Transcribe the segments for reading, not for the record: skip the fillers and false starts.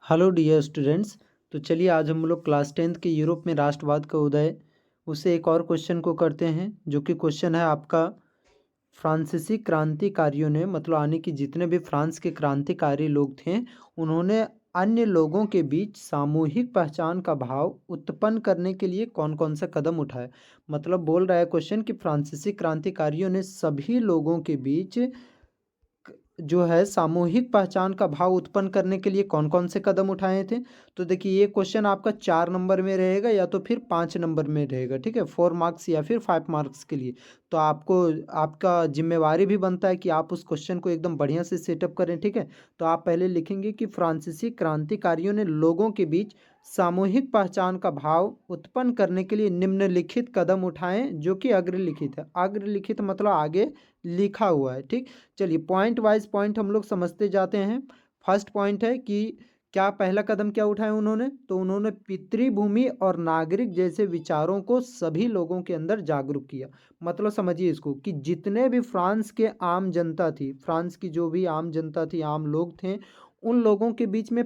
Hello dear students. तो चलिए आज हम लोग क्लास 10th के यूरोप में राष्ट्रवाद का उदय उसे एक और क्वेश्चन को करते हैं, जो कि क्वेश्चन है आपका फ्रांसीसी क्रांतिकारियों ने, मतलब आने की जितने भी फ्रांस के क्रांतिकारी लोग थे, उन्होंने अन्य लोगों के बीच सामूहिक पहचान का भाव उत्पन्न करने के लिए कौन कौन सा कदम उठाए। मतलब बोल रहा है क्वेश्चन कि फ्रांसीसी क्रांतिकारियों ने सभी लोगों के बीच जो है सामूहिक पहचान का भाव उत्पन्न करने के लिए कौन कौन से कदम उठाए थे। तो देखिए ये क्वेश्चन आपका 4 नंबर में रहेगा या तो फिर 5 नंबर में रहेगा, ठीक है, 4 मार्क्स या फिर 5 मार्क्स के लिए। तो आपको आपका जिम्मेवारी भी बनता है कि आप उस क्वेश्चन को एकदम बढ़िया से सेटअप करें, ठीक है। तो आप पहले लिखेंगे कि फ्रांसीसी क्रांतिकारियों ने लोगों के बीच सामूहिक पहचान का भाव उत्पन्न करने के लिए निम्नलिखित कदम उठाए, जो कि अग्रलिखित है। अग्रलिखित मतलब आगे लिखा हुआ है, ठीक। चलिए पॉइंट वाइज पॉइंट हम लोग समझते जाते हैं। फर्स्ट पॉइंट है कि क्या पहला कदम क्या उठाया उन्होंने, तो उन्होंने पितृभूमि और नागरिक जैसे विचारों को सभी लोगों के अंदर जागरूक किया। मतलब समझिए इसको कि जितने भी फ्रांस के आम जनता थी, फ्रांस की जो भी आम जनता थी, आम लोग थे, उन लोगों के बीच में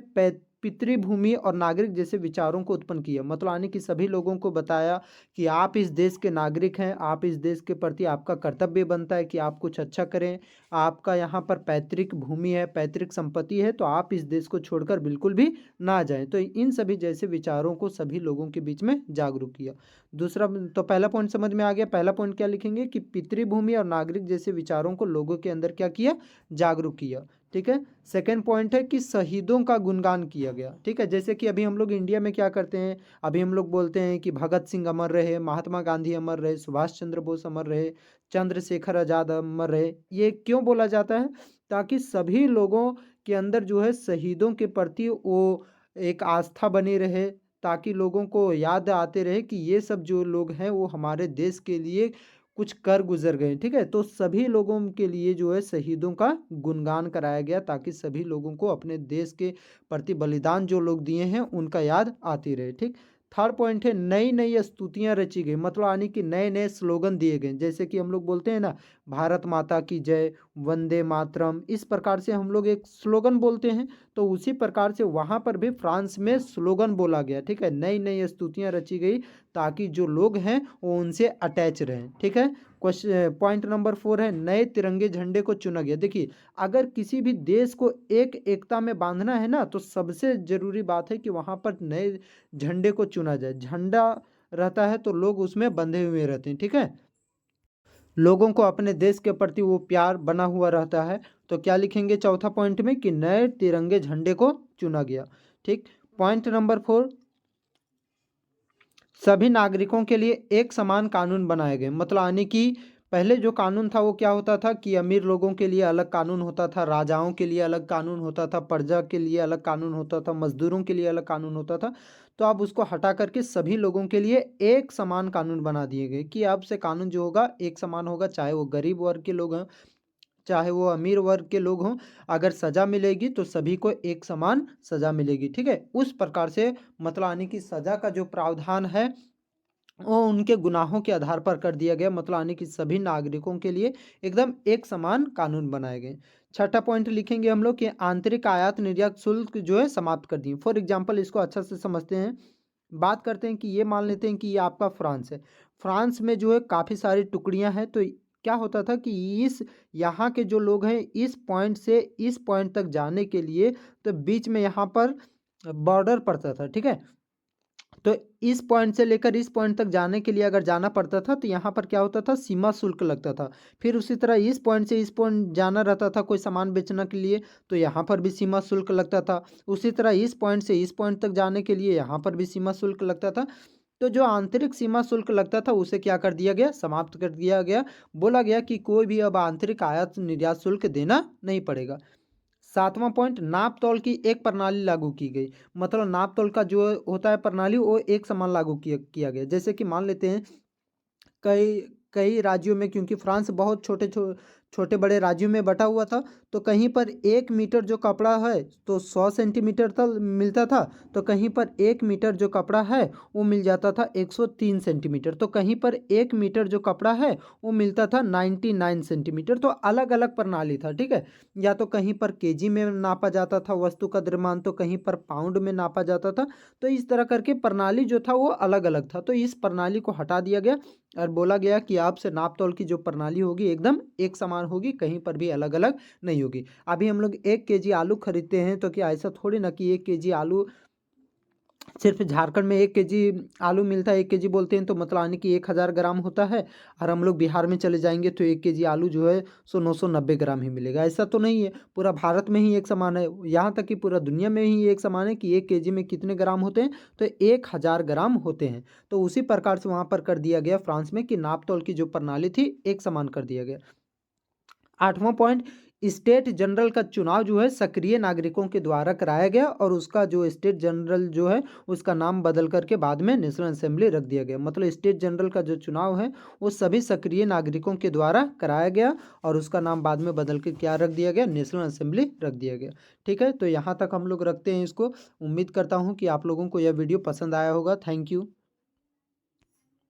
पितृभूमि और नागरिक जैसे विचारों को उत्पन्न किया। मतलब यानी कि सभी लोगों को बताया कि आप इस देश के नागरिक हैं, आप इस देश के प्रति आपका कर्तव्य बनता है कि आप कुछ अच्छा करें। आपका यहाँ पर पैतृक भूमि है, पैतृक संपत्ति है, तो आप इस देश को छोड़कर बिल्कुल भी ना जाएं। तो इन सभी जैसे विचारों को सभी लोगों के बीच में जागरूक किया। दूसरा, तो पहला पॉइंट समझ में आ गया। पहला पॉइंट क्या लिखेंगे कि पितृभूमि और नागरिक जैसे विचारों को लोगों के अंदर क्या किया, जागरूक किया, ठीक है। सेकेंड पॉइंट है कि शहीदों का गुणगान किया गया, ठीक है। जैसे कि अभी हम लोग इंडिया में क्या करते हैं, अभी हम लोग बोलते हैं कि भगत सिंह अमर रहे, महात्मा गांधी अमर रहे, सुभाष चंद्र बोस अमर रहे, चंद्रशेखर आजाद अमर रहे। ये क्यों बोला जाता है, ताकि सभी लोगों के अंदर जो है शहीदों के प्रति वो एक आस्था बनी रहे, ताकि लोगों को याद आते रहे कि ये सब जो लोग हैं वो हमारे देश के लिए कुछ कर गुजर गए, ठीक है। तो सभी लोगों के लिए जो है शहीदों का गुणगान कराया गया, ताकि सभी लोगों को अपने देश के प्रति बलिदान जो लोग दिए हैं उनका याद आती रहे, ठीक। थर्ड पॉइंट है नई नई स्तुतियां रची गई। मतलब यानी कि नए नए स्लोगन दिए गए, जैसे कि हम लोग बोलते हैं ना, भारत माता की जय, वंदे मातरम, इस प्रकार से हम लोग एक स्लोगन बोलते हैं। तो उसी प्रकार से वहाँ पर भी फ्रांस में स्लोगन बोला गया, ठीक है। नई नई स्तुतियां रची गई ताकि जो लोग हैं वो उनसे अटैच रहें, ठीक है। क्वेश्चन पॉइंट नंबर 4 है नए तिरंगे झंडे को चुना गया। देखिए अगर किसी भी देश को एक एकता में बांधना है ना, तो सबसे जरूरी बात है कि वहाँ पर नए झंडे को चुना जाए। झंडा रहता है तो लोग उसमें बंधे हुए रहते हैं, ठीक है। लोगों को अपने देश के प्रति वो प्यार बना हुआ रहता है। तो क्या लिखेंगे चौथा पॉइंट में कि नए तिरंगे झंडे को चुना गया, ठीक। पॉइंट नंबर 4, सभी नागरिकों के लिए एक समान कानून बनाए गए। मतलब यानी कि पहले जो कानून था वो क्या होता था कि अमीर लोगों के लिए अलग कानून होता था, राजाओं के लिए अलग कानून होता था, प्रजा के लिए अलग कानून होता था, मजदूरों के लिए अलग कानून होता था। तो अब उसको हटा करके सभी लोगों के लिए एक समान कानून बना दिए गए कि अब से कानून जो होगा एक समान होगा, चाहे वो गरीब वर्ग के लोग हों, चाहे वो अमीर वर्ग के लोग हों। अगर सजा मिलेगी तो सभी को एक समान सजा मिलेगी, ठीक है। उस प्रकार से मतलब यानी कि सजा का जो प्रावधान है वो उनके गुनाहों के आधार पर कर दिया गया। मतलब यानी कि सभी नागरिकों के लिए एकदम एक समान कानून बनाए गए। छठा पॉइंट लिखेंगे हम लोग कि आंतरिक आयात निर्यात शुल्क जो है समाप्त कर दिए। फॉर एग्जांपल इसको अच्छा से समझते हैं। बात करते हैं कि ये मान लेते हैं कि ये आपका फ्रांस है। फ्रांस में जो है काफ़ी सारी टुकड़ियां हैं। तो क्या होता था कि इस यहाँ के जो लोग हैं इस पॉइंट से इस पॉइंट तक जाने के लिए तो बीच में यहाँ पर बॉर्डर पड़ता था, ठीक है। तो इस पॉइंट से लेकर इस पॉइंट तक जाने के लिए अगर जाना पड़ता था तो यहाँ पर क्या होता था, सीमा शुल्क लगता था। फिर उसी तरह इस पॉइंट से इस पॉइंट जाना रहता था कोई सामान बेचने के लिए, तो यहाँ पर भी सीमा शुल्क लगता था। उसी तरह इस पॉइंट से इस पॉइंट तक जाने के लिए यहाँ पर भी सीमा शुल्क लगता था। तो जो आंतरिक सीमा शुल्क लगता था उसे क्या कर दिया गया, समाप्त कर दिया गया। बोला गया कि कोई भी अब आंतरिक आयात निर्यात शुल्क देना नहीं पड़ेगा। सातवां पॉइंट, नाप तौल की एक प्रणाली लागू की गई। मतलब नाप तौल का जो होता है प्रणाली वो एक समान लागू किया गया। जैसे कि मान लेते हैं कई कई राज्यों में, क्योंकि फ्रांस बहुत छोटे बड़े राज्यों में बटा हुआ था, तो कहीं पर 1 मीटर जो कपड़ा है तो 100 सेंटीमीटर तक मिलता था, तो कहीं पर 1 मीटर जो कपड़ा है वो मिल जाता था 103 सेंटीमीटर, तो कहीं पर 1 मीटर जो कपड़ा है वो मिलता था 99 सेंटीमीटर। तो अलग अलग प्रणाली था, ठीक है। या तो कहीं पर केजी में नापा जाता था वस्तु का द्रव्यमान, तो कहीं पर पाउंड में नापा जाता था। तो इस तरह करके प्रणाली जो था वो अलग अलग था। तो इस प्रणाली को हटा दिया गया और बोला गया कि आपसे नाप तोल की जो प्रणाली होगी एकदम एक समान होगी, कहीं पर भी अलग अलग नहीं होगी। अभी हम लोग 1 केजी आलू खरीदते हैं तो क्या ऐसा थोड़ी ना कि 1 केजी आलू सिर्फ झारखंड में 1 केजी आलू मिलता है, 1 केजी बोलते हैं तो मतलब यानी कि 1000 ग्राम होता है। और हम लोग बिहार में चले जाएंगे तो 1 केजी आलू जो है सो 990 ग्राम ही मिलेगा। ऐसा तो नहीं है, पूरा भारत में ही एक समान है, यहाँ तक कि पूरा दुनिया में ही एक समान है कि 1 केजी में कितने ग्राम होते हैं, तो 1000 ग्राम होते हैं। तो उसी प्रकार से वहाँ पर कर दिया गया फ्रांस में कि नाप तोल की जो प्रणाली थी एक समान कर दिया गया। 8वां पॉइंट, स्टेट जनरल का चुनाव जो है सक्रिय नागरिकों के द्वारा कराया गया और उसका जो स्टेट जनरल जो है उसका नाम बदल करके बाद में नेशनल असेंबली रख दिया गया। मतलब स्टेट जनरल का जो चुनाव है वो सभी सक्रिय नागरिकों के द्वारा कराया गया और उसका नाम बाद में बदल के क्या रख दिया गया, नेशनल असेंबली रख दिया गया। ठीक है, तो यहाँ तक हम लोग रखते हैं इसको। उम्मीद करता हूँ कि आप लोगों को यह वीडियो पसंद आया होगा। Thank you.